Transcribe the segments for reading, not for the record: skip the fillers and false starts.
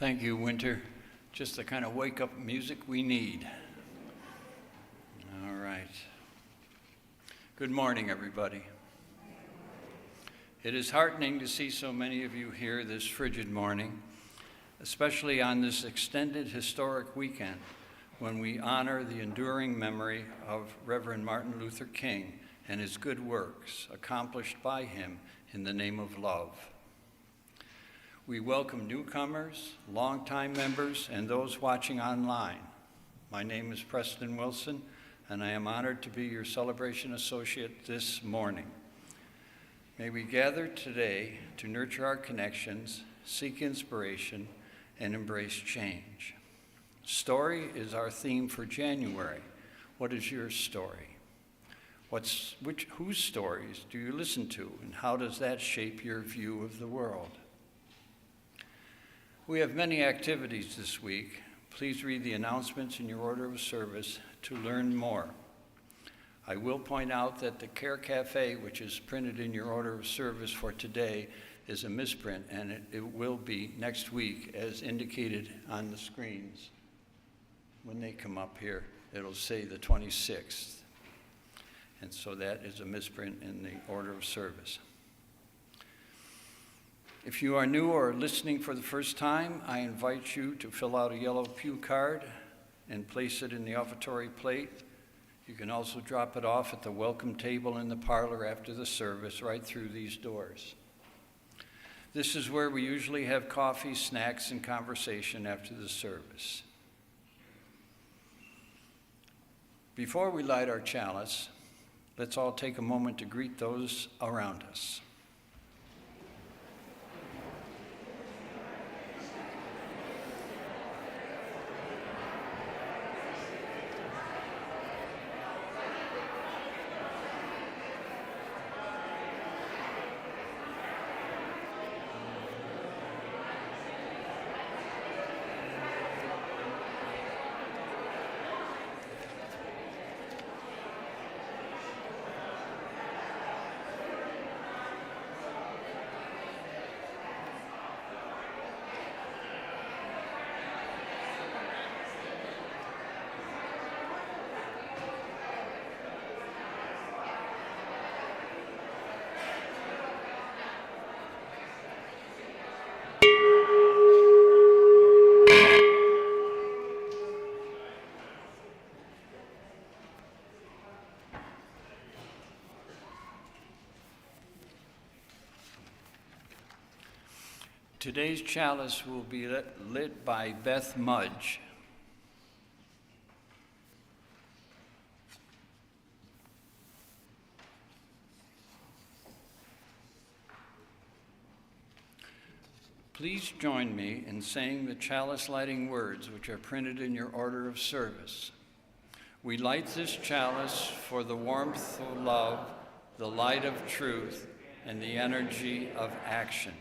Thank you, Winter. Just the kind of wake-up music we need. All right. Good morning, everybody. It is heartening to see so many of you here this frigid morning, especially on this extended historic weekend when we honor the enduring memory of Reverend Martin Luther King and his good works accomplished by him in the name of love. We welcome newcomers, longtime members, and those watching online. My name is Preston Wilson, and I am honored to be your celebration associate this morning. May we gather today to nurture our connections, seek inspiration, and embrace change. Story is our theme for January. What is your story? Whose stories do you listen to, and how does that shape your view of the world? We have many activities this week. Please read the announcements in your order of service to learn more. I will point out that the Care Cafe, which is printed in your order of service for today, is a misprint, and it will be next week as indicated on the screens. When they come up here, it'll say the 26th. And so that is a misprint in the order of service. If you are new or listening for the first time, I invite you to fill out a yellow pew card and place it in the offertory plate. You can also drop it off at the welcome table in the parlor after the service, right through these doors. This is where we usually have coffee, snacks, and conversation after the service. Before we light our chalice, let's all take a moment to greet those around us. Today's chalice will be lit by Beth Mudge. Please join me in saying the chalice lighting words which are printed in your order of service. We light this chalice for the warmth of love, the light of truth, and the energy of action.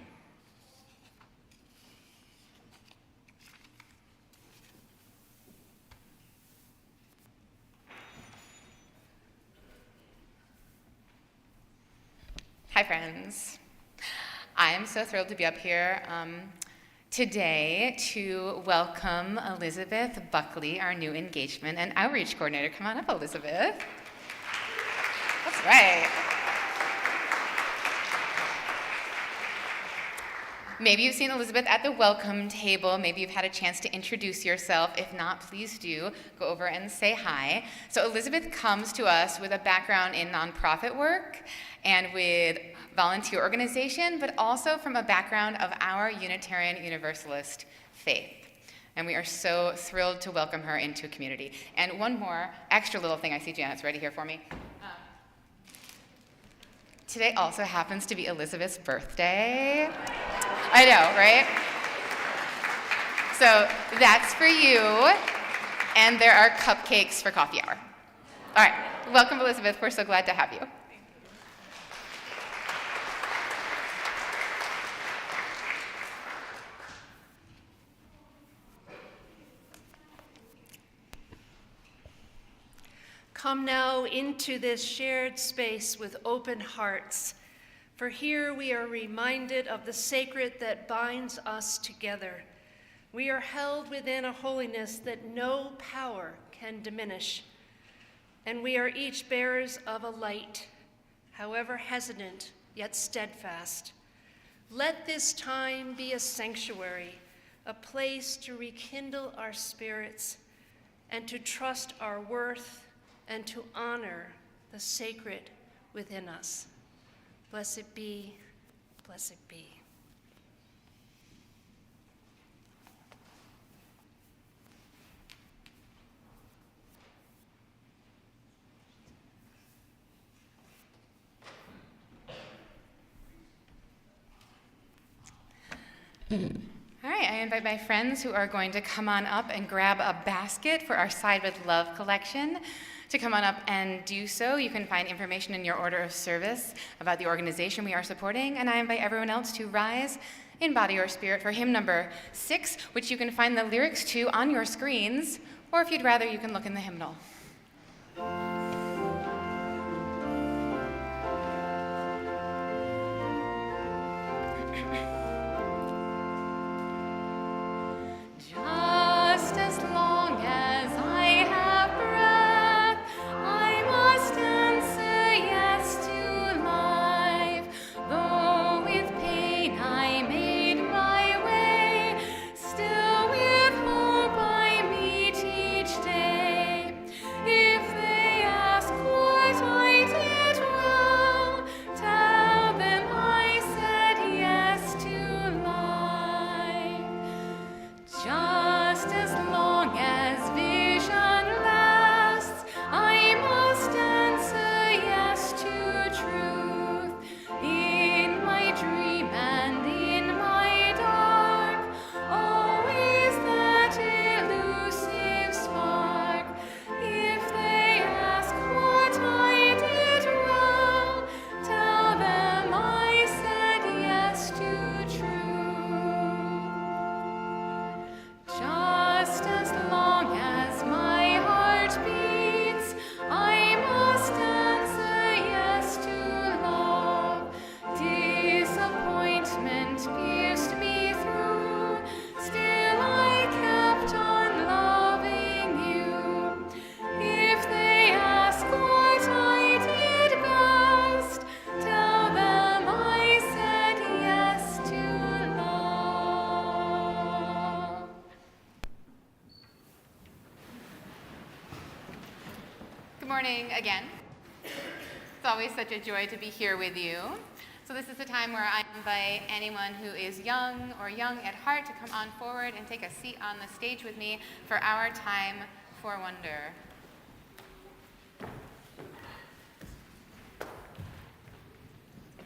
Hi, friends. I am so thrilled to be up here today to welcome Elizabeth Buckley, our new engagement and outreach coordinator. Come on up, Elizabeth. That's right. Maybe you've seen Elizabeth at the welcome table. Maybe you've had a chance to introduce yourself. If not, please do go over and say hi. So Elizabeth comes to us with a background in nonprofit work and with volunteer organization, but also from a background of our Unitarian Universalist faith. And we are so thrilled to welcome her into a community. And one more extra little thing, I see Janet's ready here for me. Today also happens to be Elizabeth's birthday. I know, right? So that's for you, and there are cupcakes for coffee hour. All right, welcome, Elizabeth. We're so glad to have you. Come now into this shared space with open hearts, for here we are reminded of the sacred that binds us together, We are held within a holiness that no power can diminish, and we are each bearers of a light, however hesitant yet steadfast. Let this time be a sanctuary, a place to rekindle our spirits and to trust our worth and to honor the sacred within us. Blessed be, blessed be. All right, I invite my friends who are going to come on up and grab a basket for our Side with Love collection to come on up and do so. You can find information in your order of service about the organization we are supporting, and I invite everyone else to rise in body or spirit for hymn number 6, which you can find the lyrics to on your screens, or if you'd rather, you can look in the hymnal. Good morning again. It's always such a joy to be here with you. So this is the time where I invite anyone who is young or young at heart to come on forward and take a seat on the stage with me for our time for wonder.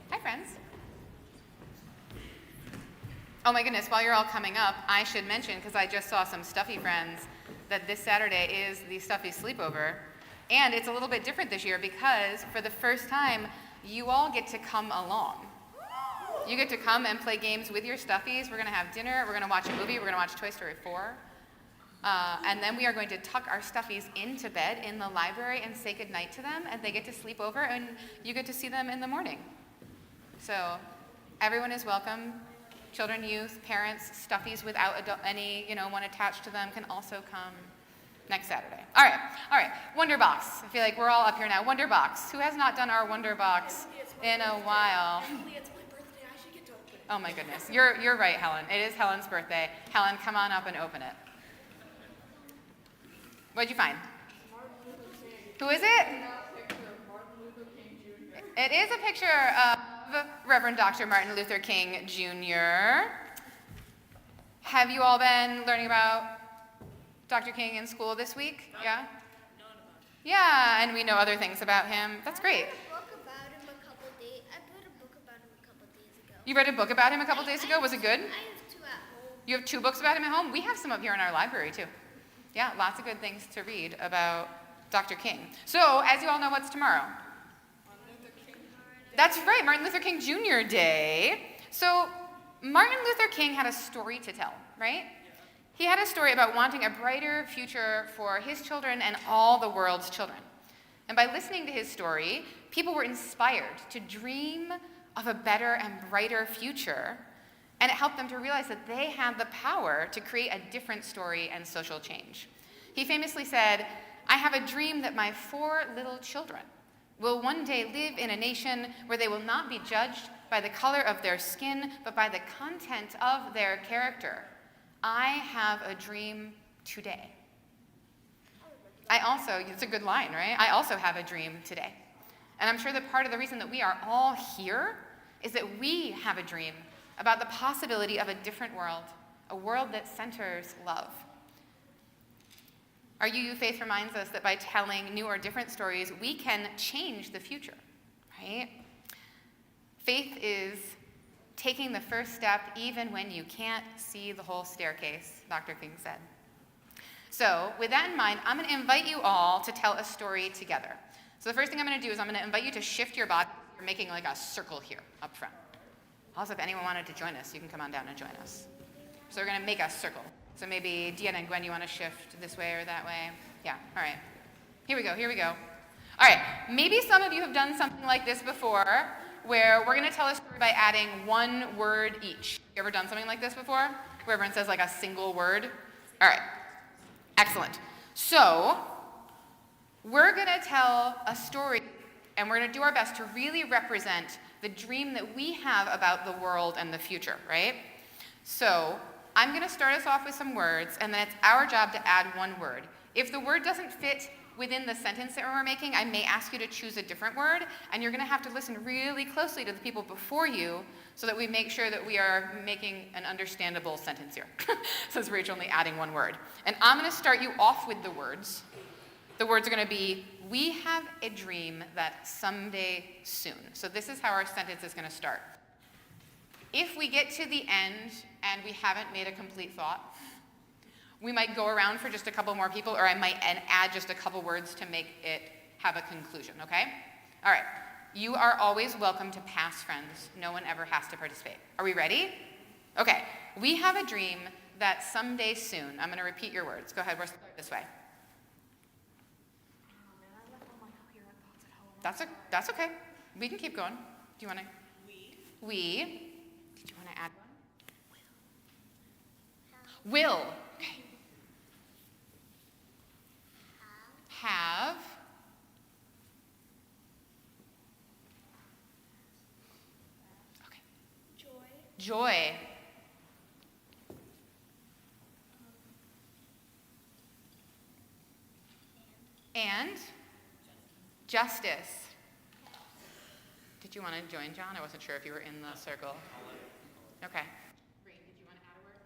Hi, friends. Oh my goodness, while you're all coming up, I should mention, because I just saw some stuffy friends, that this Saturday is the Stuffy Sleepover. And it's a little bit different this year because for the first time, you all get to come along. You get to come and play games with your stuffies. We're going to have dinner. We're going to watch a movie. We're going to watch Toy Story 4. And then we are going to tuck our stuffies into bed in the library and say goodnight to them. And they get to sleep over, and you get to see them in the morning. So everyone is welcome. Children, youth, parents, stuffies without any, one attached to them can also come next Saturday. All right. Wonder Box. I feel like we're all up here now. Wonder Box. Who has not done our Wonder Box in a while? Actually, it's my birthday. I should get to open it. Oh my goodness. You're right, Helen. It is Helen's birthday. Helen, come on up and open it. What'd you find? Who is it? It is a picture of Reverend Dr. Martin Luther King Jr. Have you all been learning about Dr. King in school this week? Yeah? Yeah, and we know other things about him. That's great. I read a book about him a couple days. I read a book about him a couple days ago. You read a book about him a couple days ago? Was it good? I have 2 at home. You have 2 books about him at home? We have some up here in our library too. Yeah, lots of good things to read about Dr. King. So, as you all know, what's tomorrow? That's right, Martin Luther King Jr. Day. So, Martin Luther King had a story to tell, right? He had a story about wanting a brighter future for his children and all the world's children. And by listening to his story, people were inspired to dream of a better and brighter future. And it helped them to realize that they had the power to create a different story and social change. He famously said, "I have a dream that my 4 little children will one day live in a nation where they will not be judged by the color of their skin, but by the content of their character. I have a dream today." It's a good line, right? I also have a dream today. And I'm sure that part of the reason that we are all here is that we have a dream about the possibility of a different world, a world that centers love. Our UU Faith reminds us that by telling new or different stories, we can change the future, right? Faith is taking the first step even when you can't see the whole staircase, Dr. King said. So with that in mind, I'm going to invite you all to tell a story together. So the first thing I'm going to do is I'm going to invite you to shift your body. You're making like a circle here up front. Also, if anyone wanted to join us, you can come on down and join us. So we're going to make a circle. So maybe Deanna and Gwen, you want to shift this way or that way? Yeah, all right. Here we go. All right, maybe some of you have done something like this before, where we're going to tell a story by adding one word each. You ever done something like this before? Where everyone says like a single word? All right, excellent. So we're going to tell a story, and we're going to do our best to really represent the dream that we have about the world and the future, right? So I'm going to start us off with some words, and then it's our job to add one word. If the word doesn't fit within the sentence that we're making, I may ask you to choose a different word, and you're going to have to listen really closely to the people before you so that we make sure that we are making an understandable sentence here, since we're each only adding one word. And I'm going to start you off with the words. The words are going to be, "We have a dream that someday soon." So this is how our sentence is going to start. If we get to the end and we haven't made a complete thought, we might go around for just a couple more people, or I might add just a couple words to make it have a conclusion, okay? All right. You are always welcome to pass, friends. No one ever has to participate. Are we ready? Okay. We have a dream that someday soon. I'm going to repeat your words. Go ahead. We'll start this way. That's okay. We can keep going. Do you want to? We. Did you want to add one? Will. Okay. Have. Okay. Joy. And justice. Did you want to join, John? I wasn't sure if you were in the circle. Okay. Green, did you want to add a word?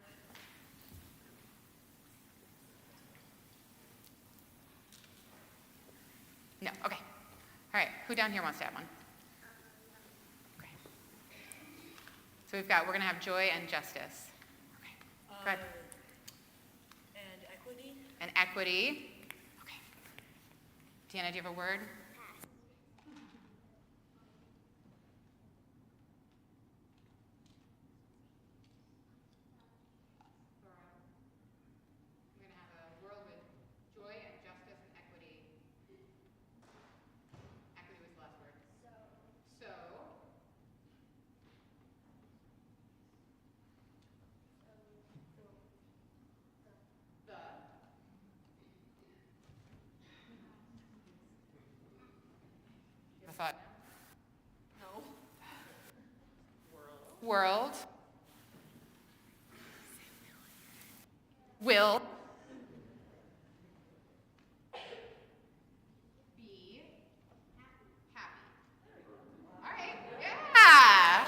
No, okay. All right, who down here wants to add one? Okay. So we're going to have joy and justice. Okay, go ahead. And equity. And equity. Okay. Deanna, do you have a word? Thought. No. World. Will. Be. Happy. All right. Yeah.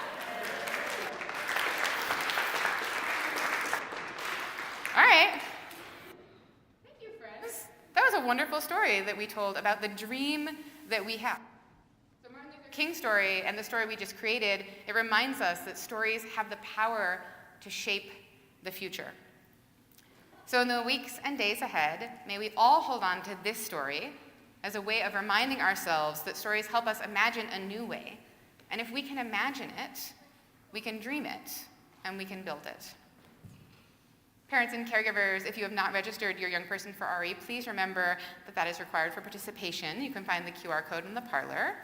All right. Thank you, friends. That was a wonderful story that we told about the dream that we have. King story and the story we just created, it reminds us that stories have the power to shape the future. So in the weeks and days ahead, may we all hold on to this story as a way of reminding ourselves that stories help us imagine a new way. And if we can imagine it, we can dream it, and we can build it. Parents and caregivers, if you have not registered your young person for RE, please remember that that is required for participation. You can find the QR code in the parlor.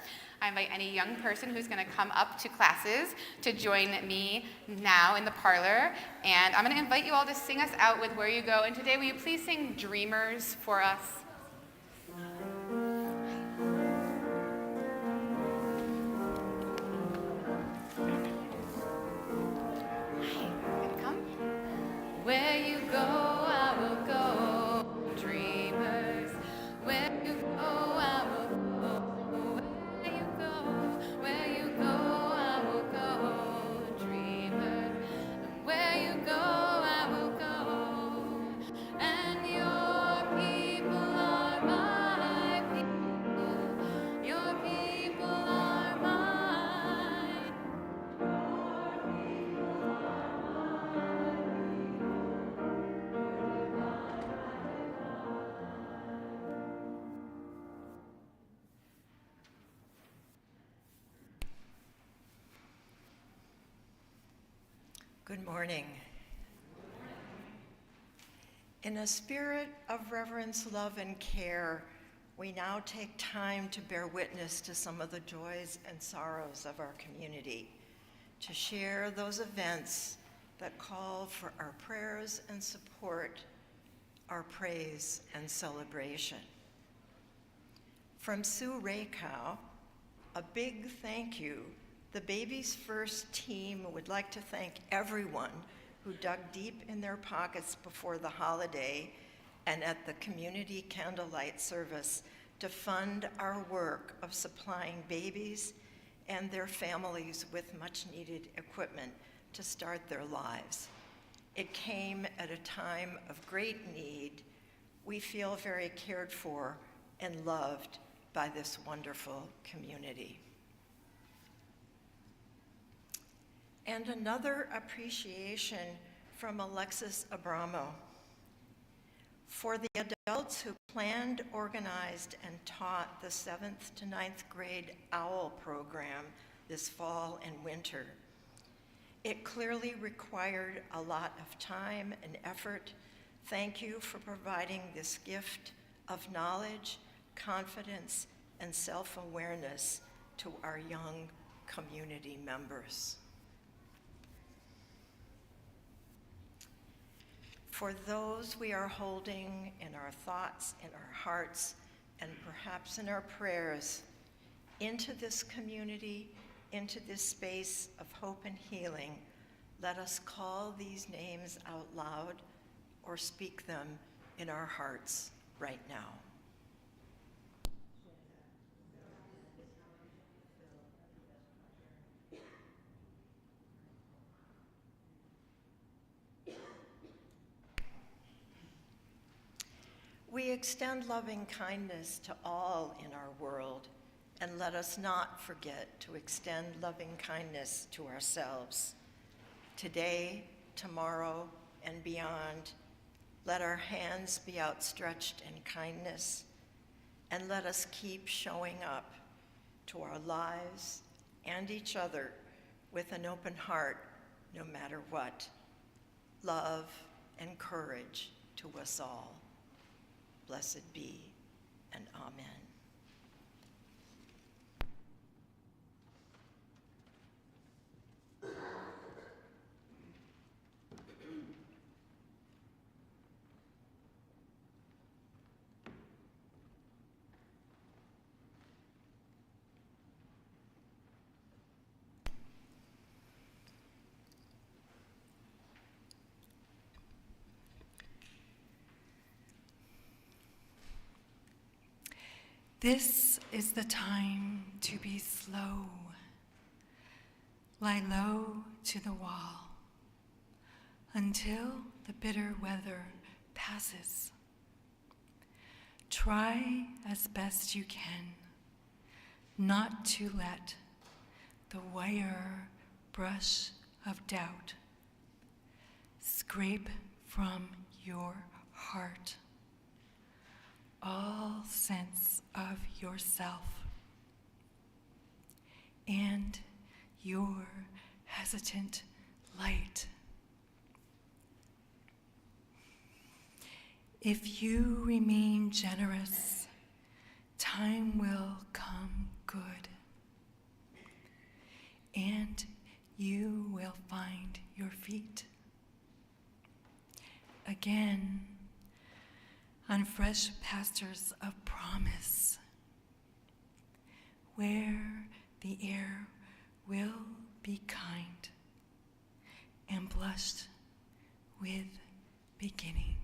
I invite any young person who's going to come up to classes to join me now in the parlor. And I'm going to invite you all to sing us out with Where You Go. And today, will you please sing Dreamers for us? Where you go, I will go, dreamers. Where you go, I will go. Where you go, where you go, I will go, dreamers. Where you go, I will go. And your people are my people. Your people are mine. Good morning. In a spirit of reverence, love, and care, we now take time to bear witness to some of the joys and sorrows of our community, to share those events that call for our prayers and support, our praise and celebration. From Sue Raycow, a big thank you. The Babies First team would like to thank everyone who dug deep in their pockets before the holiday and at the community candlelight service to fund our work of supplying babies and their families with much needed equipment to start their lives. It came at a time of great need. We feel very cared for and loved by this wonderful community. And another appreciation from Alexis Abramo. For the adults who planned, organized, and taught the 7th to 9th grade OWL program this fall and winter. It clearly required a lot of time and effort. Thank you for providing this gift of knowledge, confidence, and self-awareness to our young community members. For those we are holding in our thoughts, in our hearts, and perhaps in our prayers, into this community, into this space of hope and healing, let us call these names out loud or speak them in our hearts right now. We extend loving kindness to all in our world, and let us not forget to extend loving kindness to ourselves. Today, tomorrow, and beyond, let our hands be outstretched in kindness, and let us keep showing up to our lives and each other with an open heart, no matter what. Love and courage to us all. Blessed be, and amen. This is the time to be slow. Lie low to the wall until the bitter weather passes. Try as best you can not to let the wire brush of doubt scrape from your heart all sense of yourself and your hesitant light. If you remain generous, time will come good, and you will find your feet again on fresh pastures of promise, where the air will be kind and blessed with beginning.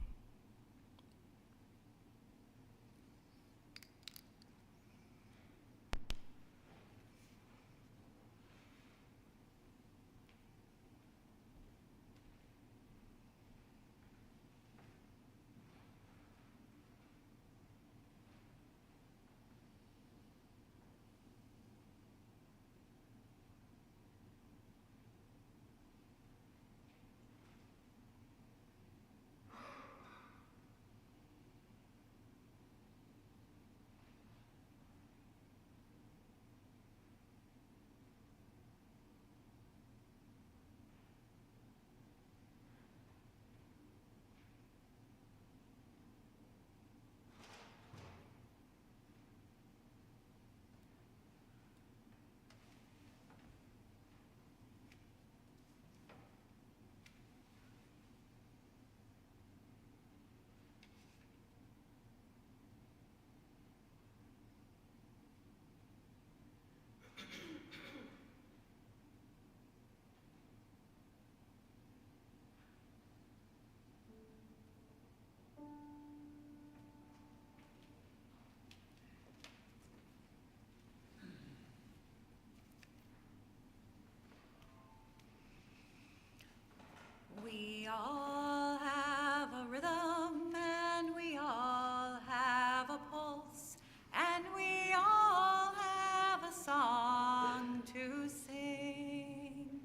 We all have a rhythm, and we all have a pulse, and we all have a song to sing.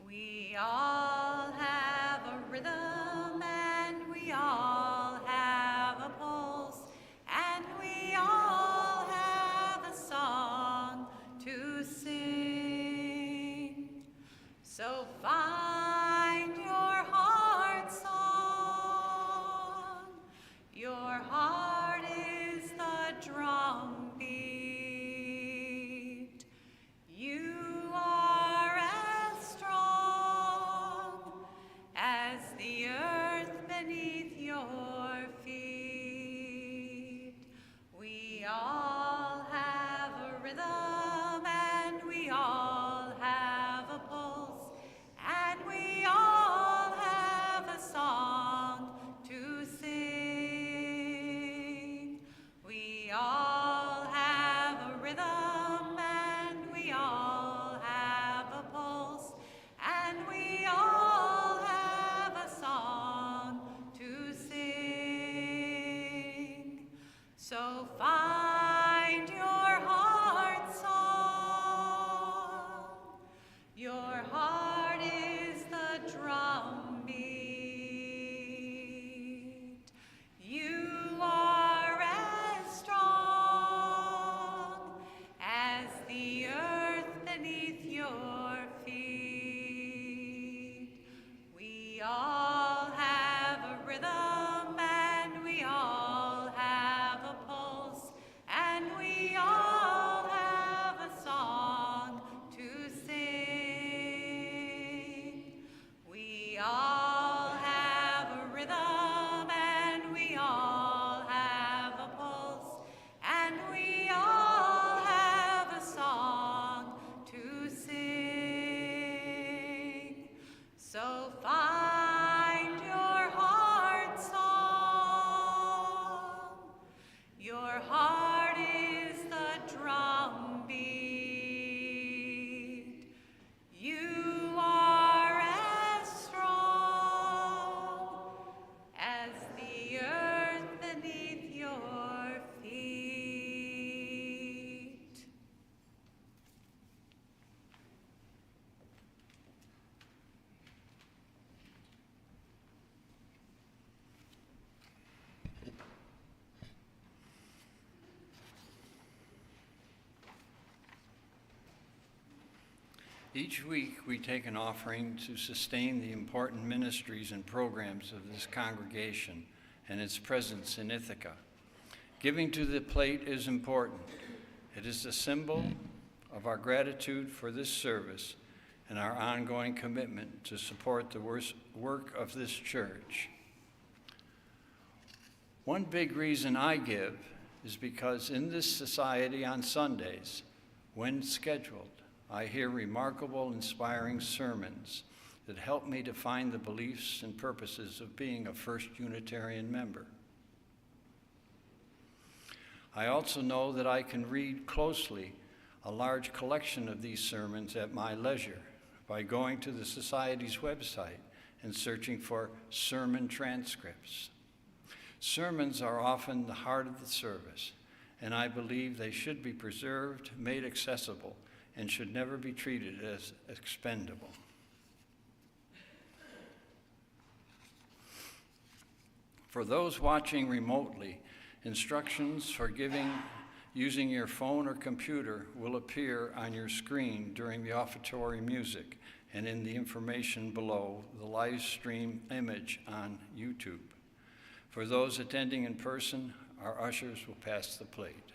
We all have a rhythm, and we all have a pulse, and we all have a song to sing. So find your heart song. Your heart is the drum beat. You are as strong as the earth beneath your feet. We all have a rhythm, and we all have a pulse, and we all have a song to sing. We all have a rhythm, and we all have a pulse, and we all have a song to sing. So find your heart song. Your heart is the drum beat. You are as strong as the earth beneath your feet. We all have a rhythm, and we all have a pulse, and we all have a song to sing. We all have a rhythm, and we all have a pulse, and we all have a song to sing. So find your heart song. Your heart is the drum beat. You are as strong as the earth beneath your feet. Each week, we take an offering to sustain the important ministries and programs of this congregation and its presence in Ithaca. Giving to the plate is important. It is a symbol of our gratitude for this service and our ongoing commitment to support the work of this church. One big reason I give is because in this society on Sundays, when scheduled, I hear remarkable, inspiring sermons that help me to find the beliefs and purposes of being a First Unitarian member. I also know that I can read closely a large collection of these sermons at my leisure by going to the Society's website and searching for sermon transcripts. Sermons are often the heart of the service, and I believe they should be preserved, made accessible, and should never be treated as expendable. For those watching remotely, instructions for giving using your phone or computer will appear on your screen during the offertory music and in the information below the live stream image on YouTube. For those attending in person, our ushers will pass the plate.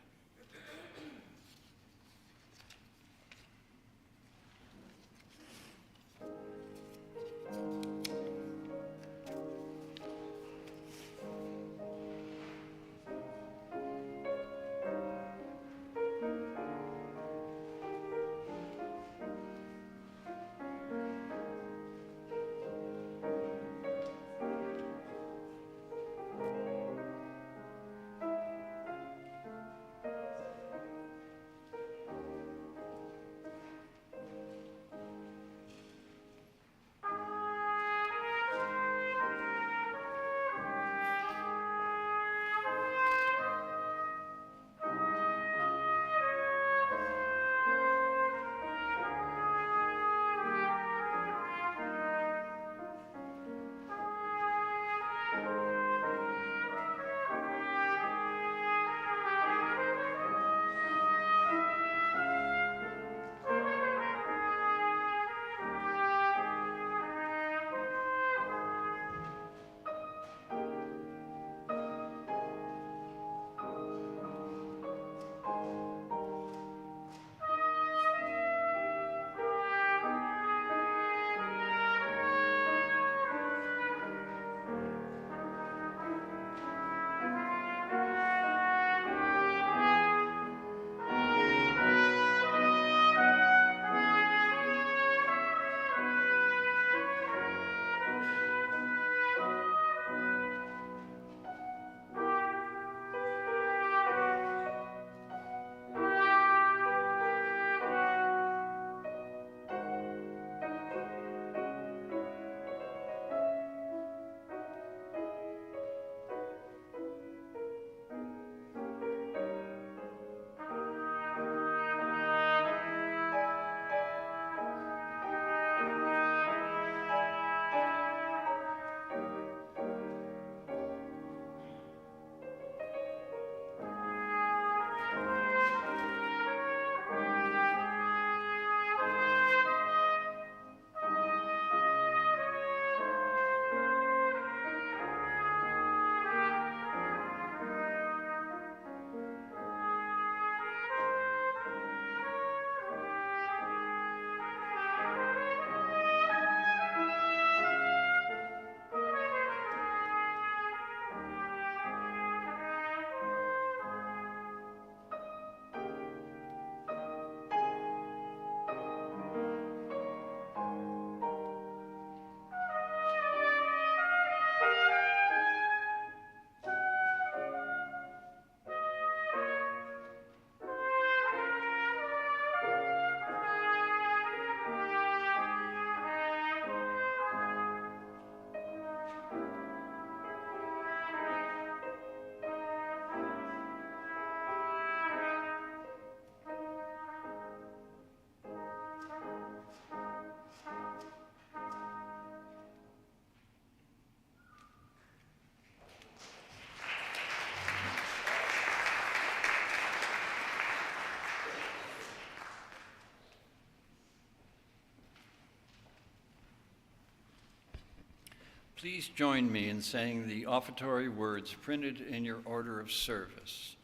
Please join me in saying the offertory words printed in your order of service.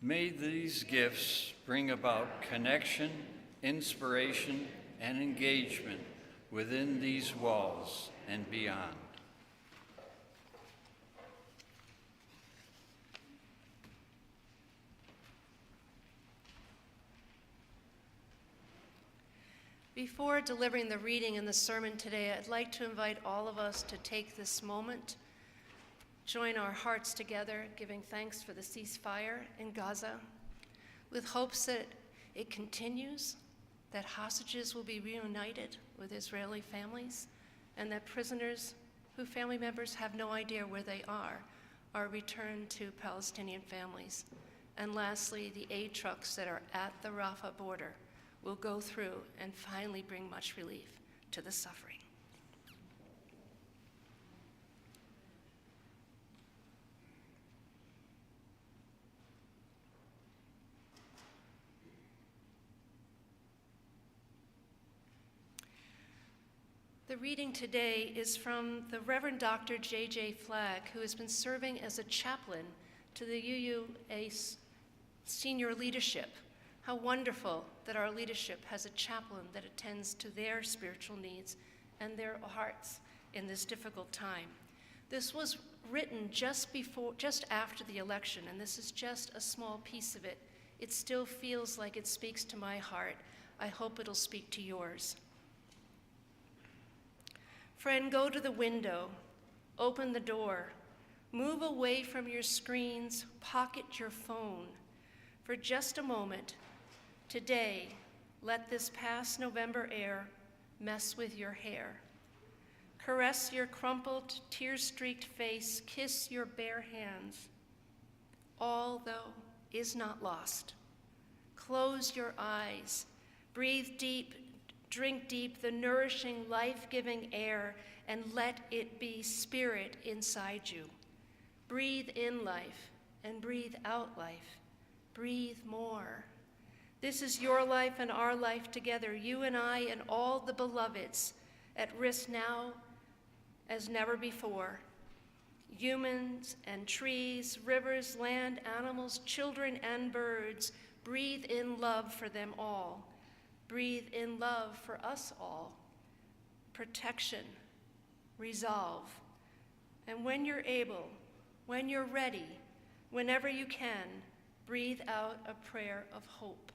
May these gifts bring about connection, inspiration, and engagement within these walls and beyond. Before delivering the reading and the sermon today, I'd like to invite all of us to take this moment, join our hearts together, giving thanks for the ceasefire in Gaza, with hopes that it continues, that hostages will be reunited with Israeli families, and that prisoners whose family members have no idea where they are returned to Palestinian families. And lastly, the aid trucks that are at the Rafah border will go through and finally bring much relief to the suffering. The reading today is from the Reverend Dr. J.J. Flagg, who has been serving as a chaplain to the UUA senior leadership. How wonderful that our leadership has a chaplain that attends to their spiritual needs and their hearts in this difficult time. This was written just after the election, and this is just a small piece of it. It still feels like it speaks to my heart. I hope it'll speak to yours. Friend, go to the window, open the door, move away from your screens, pocket your phone. For just a moment, today, let this past November air mess with your hair. Caress your crumpled, tear-streaked face, kiss your bare hands. All, though, is not lost. Close your eyes, breathe deep, drink deep the nourishing, life-giving air, and let it be spirit inside you. Breathe in life and breathe out life. Breathe more. This is your life and our life together, you and I and all the beloveds, at risk now as never before. Humans and trees, rivers, land, animals, children and birds, breathe in love for them all. Breathe in love for us all. Protection, resolve. And when you're able, when you're ready, whenever you can, breathe out a prayer of hope.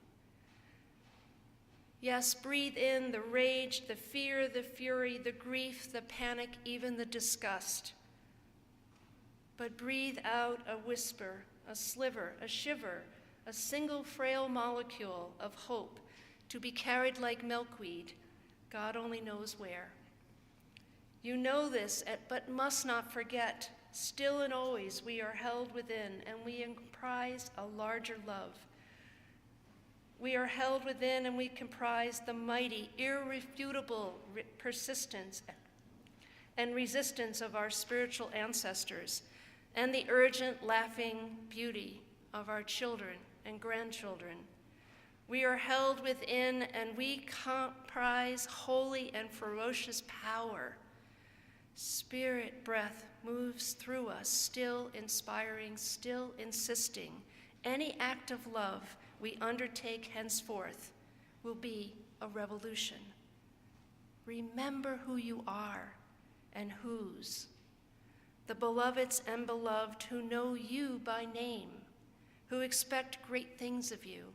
Yes, breathe in the rage, the fear, the fury, the grief, the panic, even the disgust. But breathe out a whisper, a sliver, a shiver, a single frail molecule of hope to be carried like milkweed, God only knows where. You know this, but must not forget, still and always we are held within, and we comprise a larger love. We are held within and we comprise the mighty, irrefutable persistence and resistance of our spiritual ancestors, and the urgent, laughing beauty of our children and grandchildren. We are held within and we comprise holy and ferocious power. Spirit breath moves through us, still inspiring, still insisting. Any act of love we undertake henceforth will be a revolution. Remember who you are and whose. The beloveds and beloved who know you by name, who expect great things of you,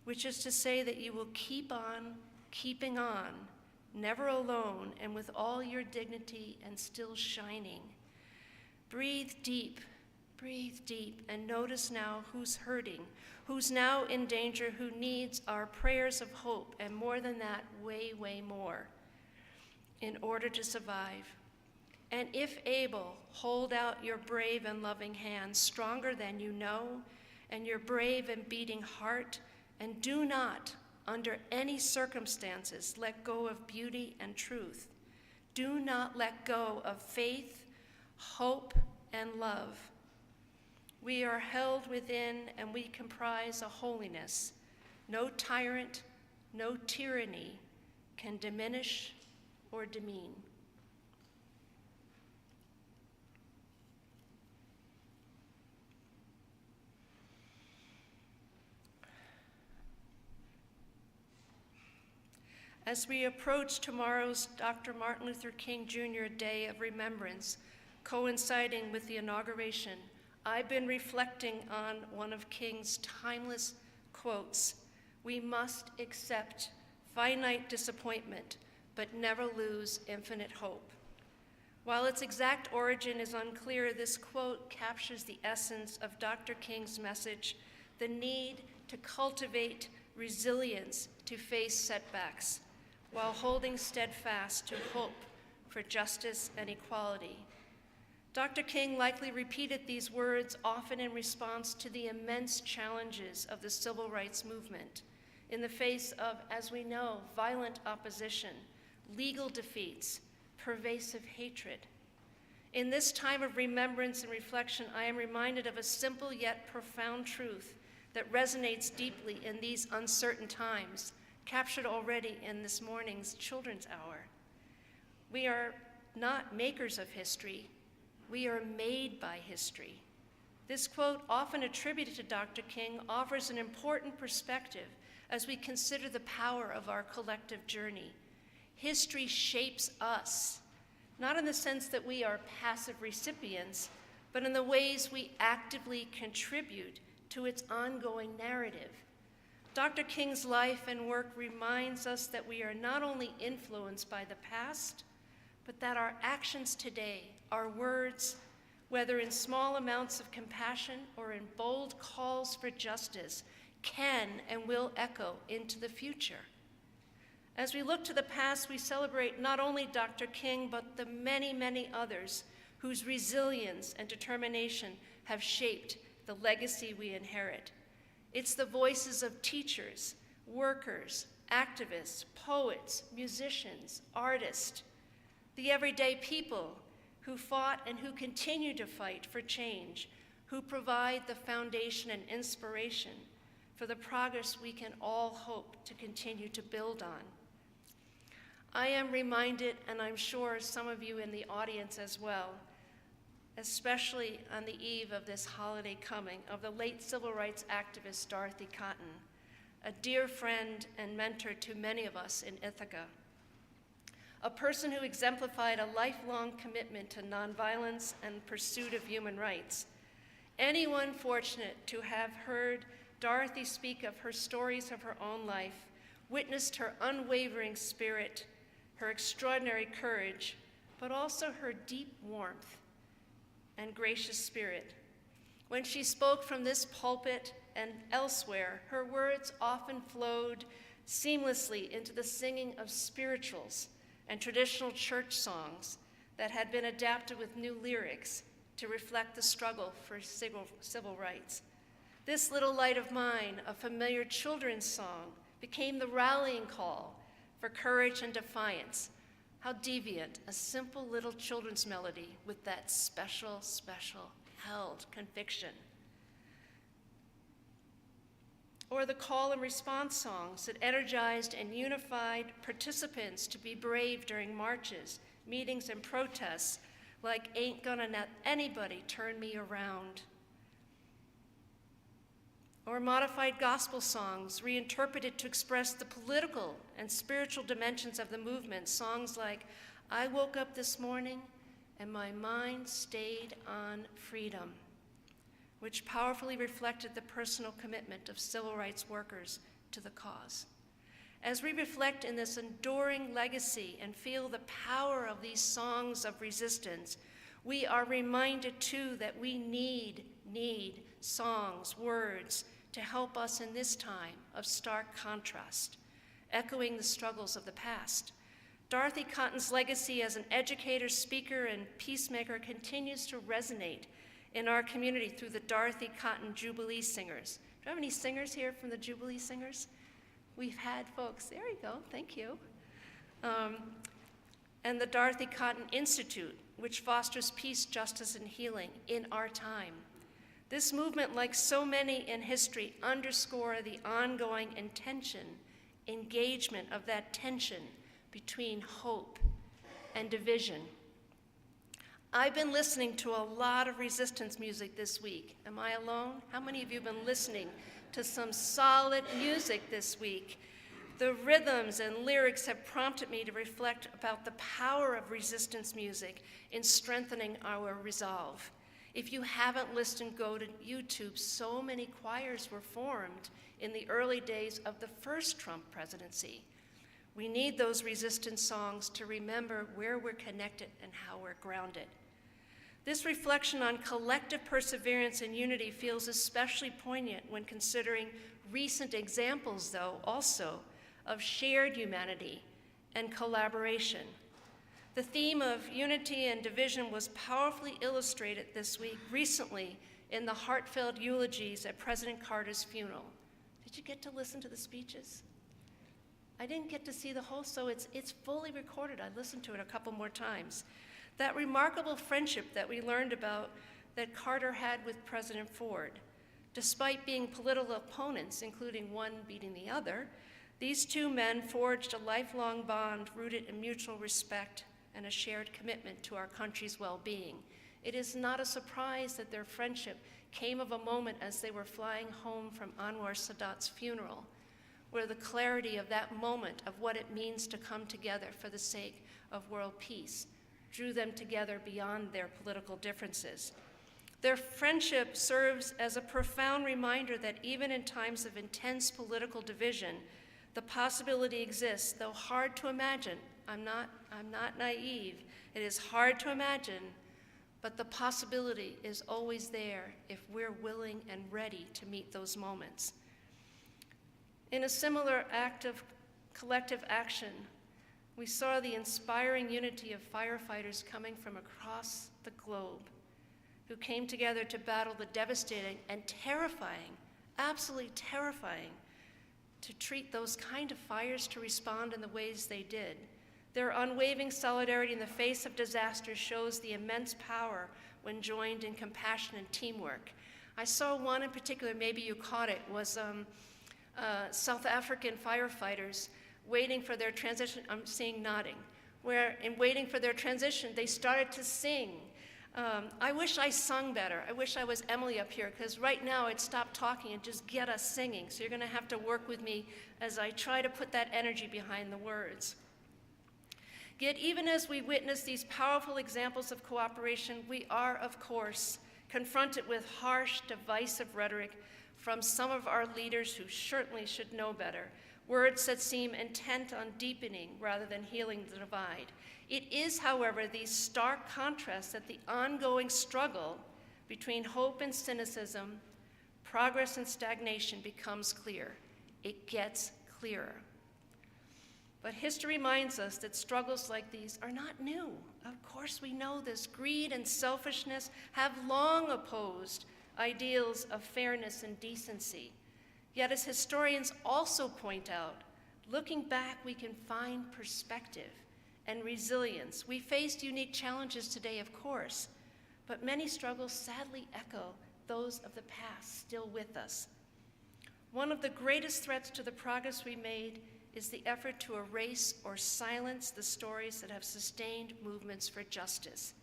which is to say that you will keep on keeping on, never alone and with all your dignity and still shining. Breathe deep, and notice now who's hurting, who's now in danger, who needs our prayers of hope, and more than that, way, way more, in order to survive. And if able, hold out your brave and loving hands, stronger than you know, and your brave and beating heart, and do not, under any circumstances, let go of beauty and truth. Do not let go of faith, hope, and love. We are held within and we comprise a holiness. No tyrant, no tyranny can diminish or demean. As we approach tomorrow's Dr. Martin Luther King Jr. Day of Remembrance, coinciding with the inauguration, I've been reflecting on one of King's timeless quotes: "We must accept finite disappointment, but never lose infinite hope." While its exact origin is unclear, this quote captures the essence of Dr. King's message: the need to cultivate resilience to face setbacks, while holding steadfast to hope for justice and equality. Dr. King likely repeated these words often in response to the immense challenges of the civil rights movement, in the face of, as we know, violent opposition, legal defeats, pervasive hatred. In this time of remembrance and reflection, I am reminded of a simple yet profound truth that resonates deeply in these uncertain times, captured already in this morning's Children's Hour. We are not makers of history, we are made by history. This quote, often attributed to Dr. King, offers an important perspective as we consider the power of our collective journey. History shapes us, not in the sense that we are passive recipients, but in the ways we actively contribute to its ongoing narrative. Dr. King's life and work reminds us that we are not only influenced by the past, but that our actions today, our words, whether in small amounts of compassion or in bold calls for justice, can and will echo into the future. As we look to the past, we celebrate not only Dr. King, but the many, many others whose resilience and determination have shaped the legacy we inherit. It's the voices of teachers, workers, activists, poets, musicians, artists, the everyday people who fought and who continue to fight for change, who provide the foundation and inspiration for the progress we can all hope to continue to build on. I am reminded, and I'm sure some of you in the audience as well, especially on the eve of this holiday coming, of the late civil rights activist Dorothy Cotton, a dear friend and mentor to many of us in Ithaca, a person who exemplified a lifelong commitment to nonviolence and pursuit of human rights. Anyone fortunate to have heard Dorothy speak of her stories of her own life, witnessed her unwavering spirit, her extraordinary courage, but also her deep warmth and gracious spirit. When she spoke from this pulpit and elsewhere, her words often flowed seamlessly into the singing of spirituals and traditional church songs that had been adapted with new lyrics to reflect the struggle for civil rights. This Little Light of Mine, a familiar children's song, became the rallying call for courage and defiance. How deviant, a simple little children's melody with that special, held conviction. Or the call and response songs that energized and unified participants to be brave during marches, meetings, and protests, like Ain't Gonna Let Anybody Turn Me Around. Or modified gospel songs reinterpreted to express the political and spiritual dimensions of the movement, songs like I Woke Up This Morning and My Mind Stayed on Freedom, which powerfully reflected the personal commitment of civil rights workers to the cause. As we reflect in this enduring legacy and feel the power of these songs of resistance, we are reminded too that we need songs, words, to help us in this time of stark contrast, echoing the struggles of the past. Dorothy Cotton's legacy as an educator, speaker, and peacemaker continues to resonate in our community through the Dorothy Cotton Jubilee Singers. Do I have any singers here from the Jubilee Singers? We've had folks, there you go, thank you. And the Dorothy Cotton Institute, which fosters peace, justice, and healing in our time. This movement, like so many in history, underscore the ongoing intention, engagement of that tension between hope and division. I've been listening to a lot of resistance music this week. Am I alone? How many of you have been listening to some solid music this week? The rhythms and lyrics have prompted me to reflect about the power of resistance music in strengthening our resolve. If you haven't listened, go to YouTube. So many choirs were formed in the early days of the first Trump presidency. We need those resistance songs to remember where we're connected and how we're grounded. This reflection on collective perseverance and unity feels especially poignant when considering recent examples, though, also of shared humanity and collaboration. The theme of unity and division was powerfully illustrated this week, recently, in the heartfelt eulogies at President Carter's funeral. Did you get to listen to the speeches? I didn't get to see the whole, so it's fully recorded. I listened to it a couple more times. That remarkable friendship that we learned about that Carter had with President Ford. Despite being political opponents, including one beating the other, these two men forged a lifelong bond rooted in mutual respect and a shared commitment to our country's well-being. It is not a surprise that their friendship came of a moment as they were flying home from Anwar Sadat's funeral, where the clarity of that moment of what it means to come together for the sake of world peace drew them together beyond their political differences. Their friendship serves as a profound reminder that even in times of intense political division, the possibility exists, though hard to imagine. I'm not naive. It is hard to imagine, but the possibility is always there if we're willing and ready to meet those moments. In a similar act of collective action, we saw the inspiring unity of firefighters coming from across the globe who came together to battle the devastating and terrifying, absolutely terrifying, to treat those kind of fires to respond in the ways they did. Their unwavering solidarity in the face of disaster shows the immense power when joined in compassion and teamwork. I saw one in particular, maybe you caught it, was South African firefighters waiting for their transition. I'm seeing nodding. Where in waiting for their transition, they started to sing. I wish I sung better. I wish I was Emily up here, because right now I'd stop talking and just get us singing. So you're going to have to work with me as I try to put that energy behind the words. Yet even as we witness these powerful examples of cooperation, we are, of course, confronted with harsh, divisive rhetoric from some of our leaders who certainly should know better, words that seem intent on deepening rather than healing the divide. It is, however, these stark contrasts that the ongoing struggle between hope and cynicism, progress and stagnation becomes clear. It gets clearer. But history reminds us that struggles like these are not new. Of course we know this. Greed and selfishness have long opposed ideals of fairness and decency. Yet as historians also point out, looking back we can find perspective and resilience. We faced unique challenges today, of course, but many struggles sadly echo those of the past still with us. One of the greatest threats to the progress we made is the effort to erase or silence the stories that have sustained movements for justice.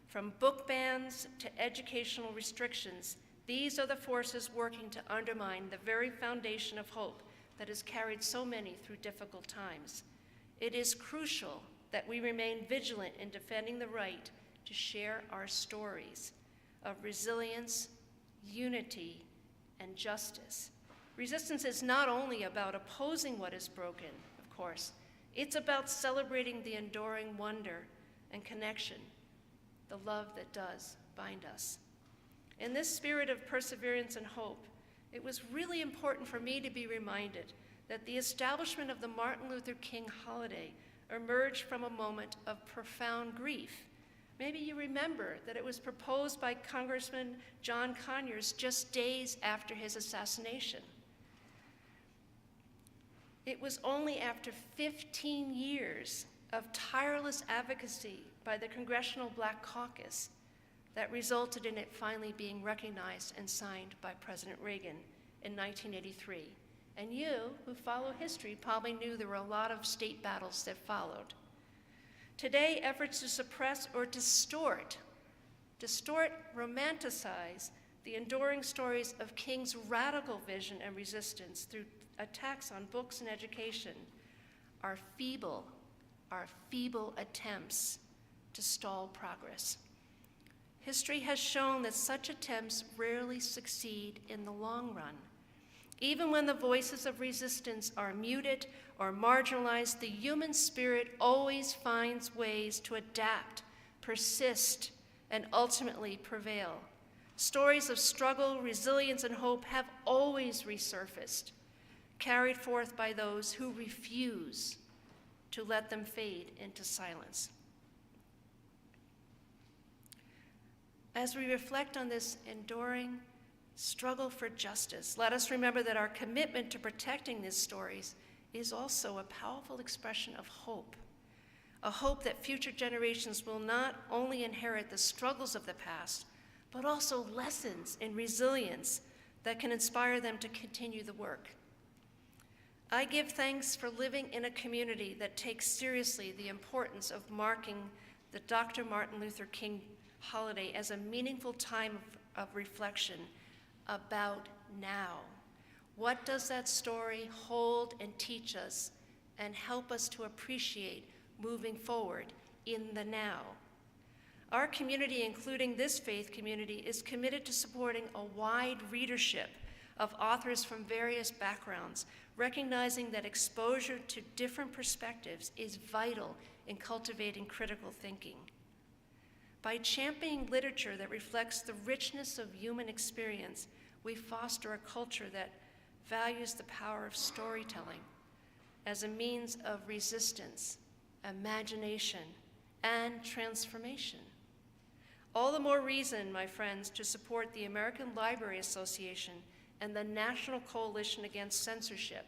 From book bans to educational restrictions, these are the forces working to undermine the very foundation of hope that has carried so many through difficult times. It is crucial that we remain vigilant in defending the right to share our stories of resilience, unity, and justice. Resistance is not only about opposing what is broken, of course, it's about celebrating the enduring wonder and connection, the love that does bind us. In this spirit of perseverance and hope, it was really important for me to be reminded that the establishment of the Martin Luther King holiday emerged from a moment of profound grief. Maybe you remember that it was proposed by Congressman John Conyers just days after his assassination. It was only after 15 years of tireless advocacy by the Congressional Black Caucus that resulted in it finally being recognized and signed by President Reagan in 1983. And you, who follow history, probably knew there were a lot of state battles that followed. Today, efforts to suppress or distort, romanticize the enduring stories of King's radical vision and resistance through attacks on books and education are feeble attempts to stall progress. History has shown that such attempts rarely succeed in the long run. Even when the voices of resistance are muted or marginalized, the human spirit always finds ways to adapt, persist, and ultimately prevail. Stories of struggle, resilience, and hope have always resurfaced, carried forth by those who refuse to let them fade into silence. As we reflect on this enduring struggle for justice, let us remember that our commitment to protecting these stories is also a powerful expression of hope, a hope that future generations will not only inherit the struggles of the past, but also lessons in resilience that can inspire them to continue the work. I give thanks for living in a community that takes seriously the importance of marking the Dr. Martin Luther King holiday as a meaningful time of reflection about now. What does that story hold and teach us and help us to appreciate moving forward in the now? Our community, including this faith community, is committed to supporting a wide readership of authors from various backgrounds, recognizing that exposure to different perspectives is vital in cultivating critical thinking. By championing literature that reflects the richness of human experience, we foster a culture that values the power of storytelling as a means of resistance, imagination, and transformation. All the more reason, my friends, to support the American Library Association and the National Coalition Against Censorship.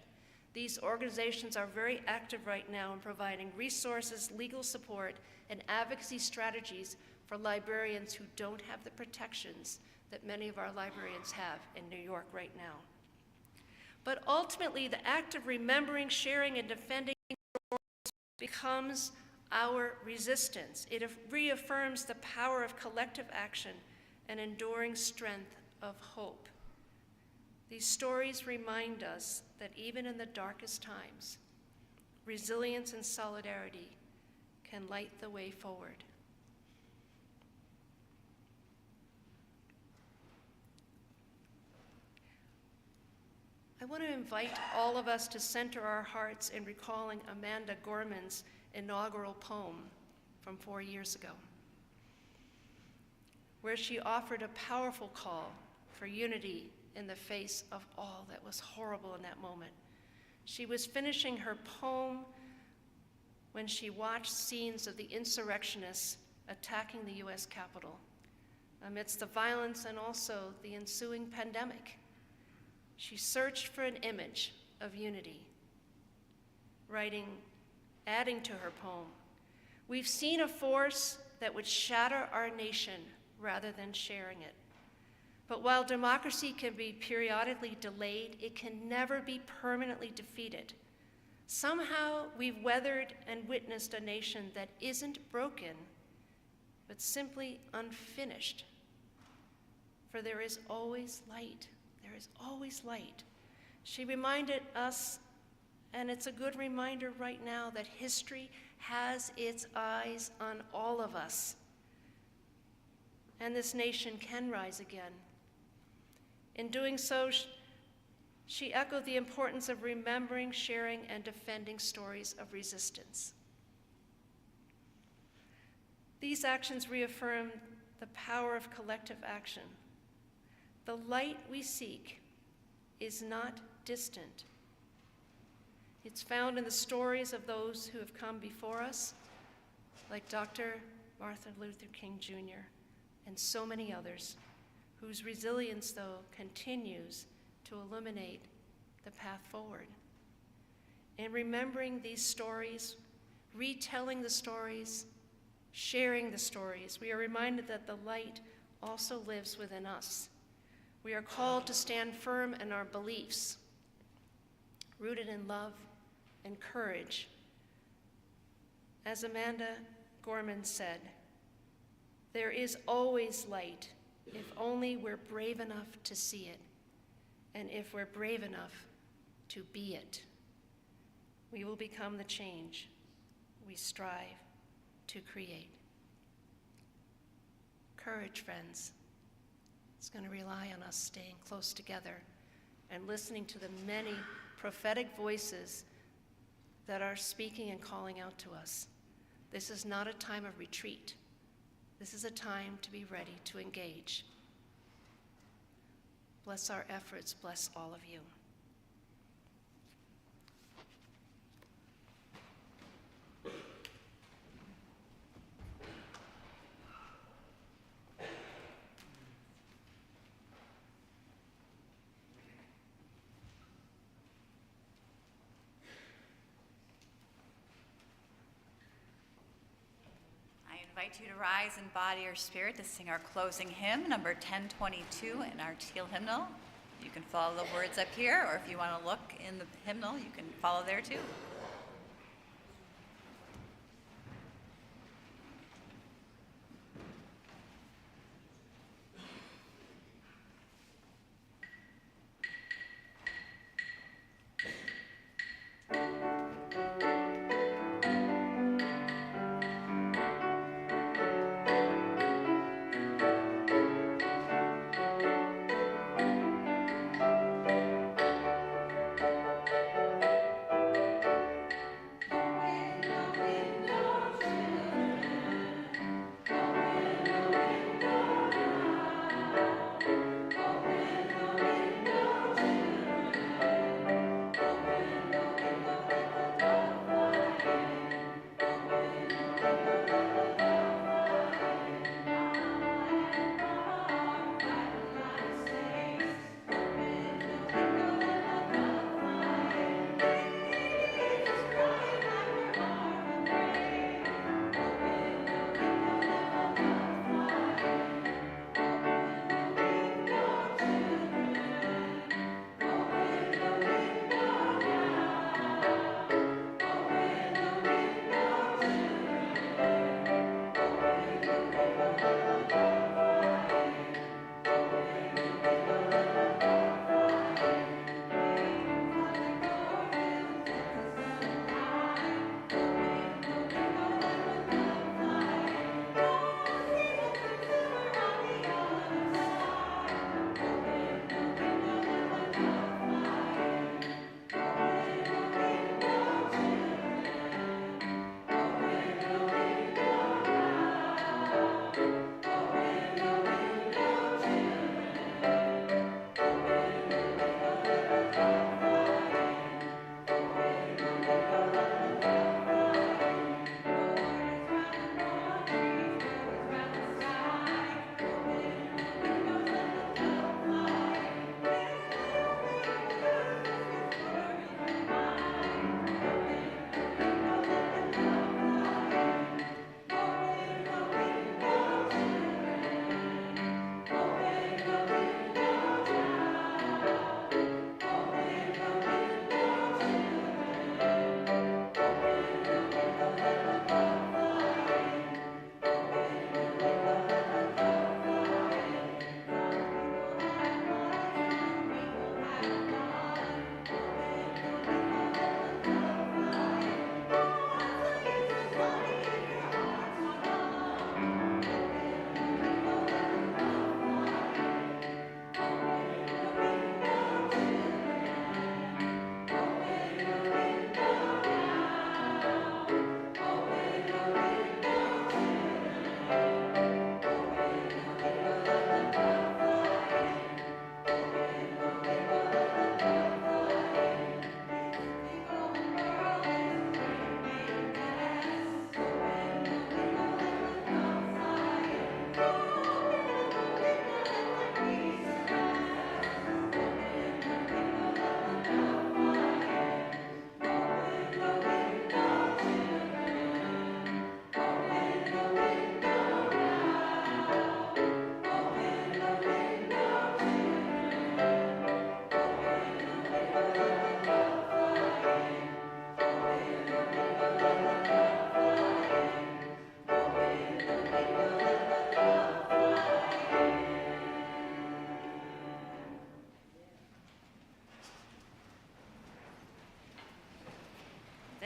These organizations are very active right now in providing resources, legal support, and advocacy strategies for librarians who don't have the protections that many of our librarians have in New York right now. But ultimately, the act of remembering, sharing, and defending becomes our resistance. It reaffirms the power of collective action and enduring strength of hope. These stories remind us that even in the darkest times, resilience and solidarity can light the way forward. I want to invite all of us to center our hearts in recalling Amanda Gorman's inaugural poem from 4 years ago, where she offered a powerful call for unity in the face of all that was horrible in that moment. She was finishing her poem when she watched scenes of the insurrectionists attacking the US Capitol amidst the violence and also the ensuing pandemic. She searched for an image of unity, adding to her poem, "We've seen a force that would shatter our nation rather than sharing it. But while democracy can be periodically delayed, it can never be permanently defeated. Somehow we've weathered and witnessed a nation that isn't broken, but simply unfinished. For there is always light. There is always light." She reminded us, and it's a good reminder right now, that history has its eyes on all of us. And this nation can rise again. In doing so, she echoed the importance of remembering, sharing, and defending stories of resistance. These actions reaffirm the power of collective action. The light we seek is not distant. It's found in the stories of those who have come before us, like Dr. Martin Luther King Jr. and so many others, whose resilience, though, continues to illuminate the path forward. In remembering these stories, retelling the stories, sharing the stories, we are reminded that the light also lives within us. We are called to stand firm in our beliefs, rooted in love and courage. As Amanda Gorman said, "There is always light if only we're brave enough to see it, and if we're brave enough to be it, we will become the change we strive to create. Courage, friends. It's going to rely on us staying close together and listening to the many prophetic voices that are speaking and calling out to us. This is not a time of retreat. This is a time to be ready to engage. Bless our efforts, bless all of you. I invite you to rise in body or spirit to sing our closing hymn, number 1022 in our teal hymnal. You can follow the words up here, or if you want to look in the hymnal, you can follow there too.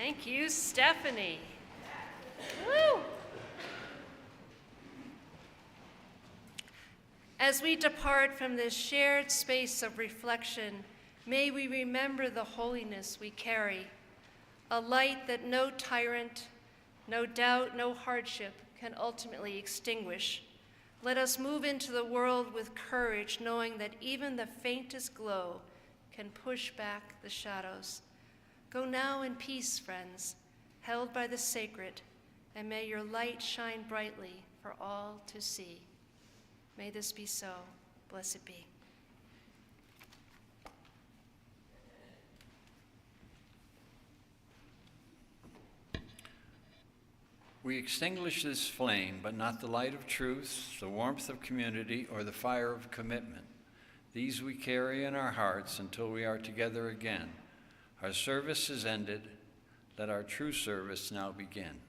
Thank you, Stephanie. Woo! As we depart from this shared space of reflection, may we remember the holiness we carry, a light that no tyrant, no doubt, no hardship can ultimately extinguish. Let us move into the world with courage, knowing that even the faintest glow can push back the shadows. Go now in peace, friends, held by the sacred, and may your light shine brightly for all to see. May this be so. Blessed be. We extinguish this flame, but not the light of truth, the warmth of community, or the fire of commitment. These we carry in our hearts until we are together again. Our service is ended. Let our true service now begin.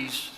these